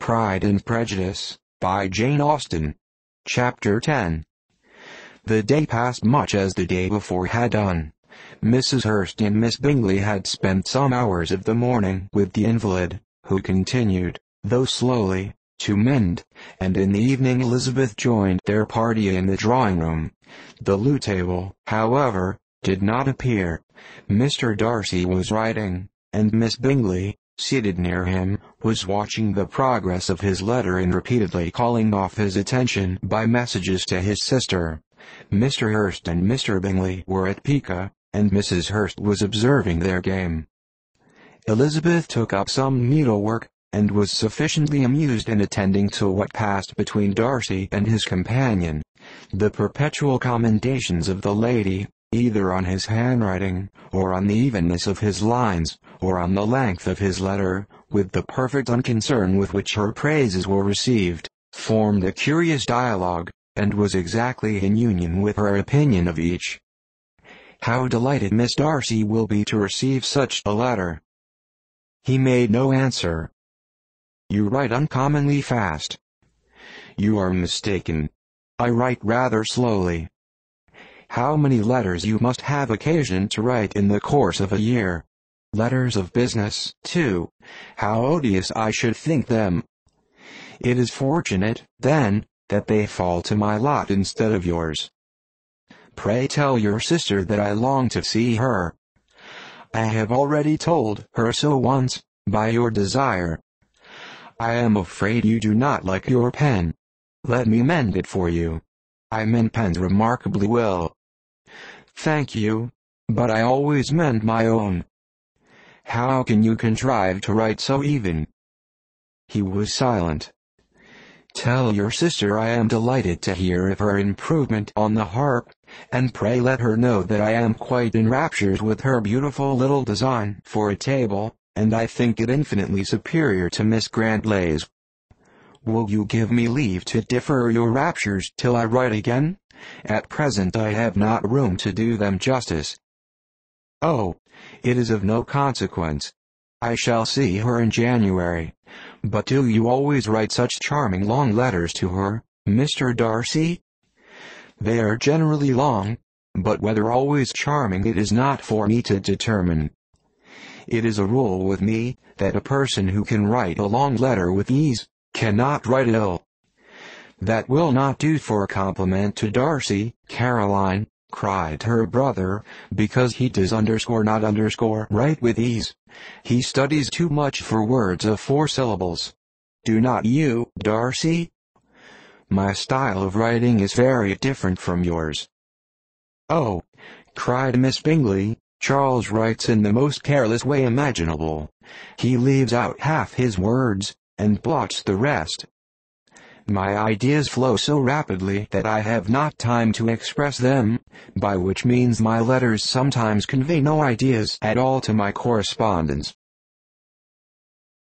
Pride and Prejudice, by Jane Austen. Chapter 10. The day passed much as the day before had done. Mrs. Hurst and Miss Bingley had spent some hours of the morning with the invalid, who continued, though slowly, to mend, and in the evening Elizabeth joined their party in the drawing-room. The loo-table, however, did not appear. Mr. Darcy was writing, and Miss Bingley, seated near him, was watching the progress of his letter and repeatedly calling off his attention by messages to his sister. Mr. Hurst and Mr. Bingley were at piquet, and Mrs. Hurst was observing their game. Elizabeth took up some needlework, and was sufficiently amused in attending to what passed between Darcy and his companion. The perpetual commendations of the lady, either on his handwriting, or on the evenness of his lines, or on the length of his letter, with the perfect unconcern with which her praises were received, formed a curious dialogue, and was exactly in union with her opinion of each. "How delighted Miss Darcy will be to receive such a letter." He made no answer. "You write uncommonly fast." "You are mistaken. I write rather slowly." "How many letters you must have occasion to write in the course of a year! Letters of business, too. How odious I should think them! It is fortunate, then, that they fall to my lot instead of yours. Pray tell your sister that I long to see her." "I have already told her so once, by your desire." "I am afraid you do not like your pen. Let me mend it for you. I mend pens remarkably well." "Thank you, but I always mend my own." "How can you contrive to write so even?" He was silent. "Tell your sister I am delighted to hear of her improvement on the harp, and pray let her know that I am quite in raptures with her beautiful little design for a table, and I think it infinitely superior to Miss Grantley's. Will you give me leave to defer your raptures till I write again? At present I have not room to do them justice." "Oh, it is of no consequence. I shall see her in January. But do you always write such charming long letters to her, Mr. Darcy?" "They are generally long, but whether always charming it is not for me to determine. It is a rule with me, that a person who can write a long letter with ease, cannot write ill." "That will not do for a compliment to Darcy, Caroline," cried her brother, "because he does not write with ease. He studies too much for words of 4 syllables. Do not you, Darcy?" "My style of writing is very different from yours." "Oh," cried Miss Bingley, "Charles writes in the most careless way imaginable. He leaves out half his words, and blots the rest. My ideas flow so rapidly that I have not time to express them, by which means my letters sometimes convey no ideas at all to my correspondents.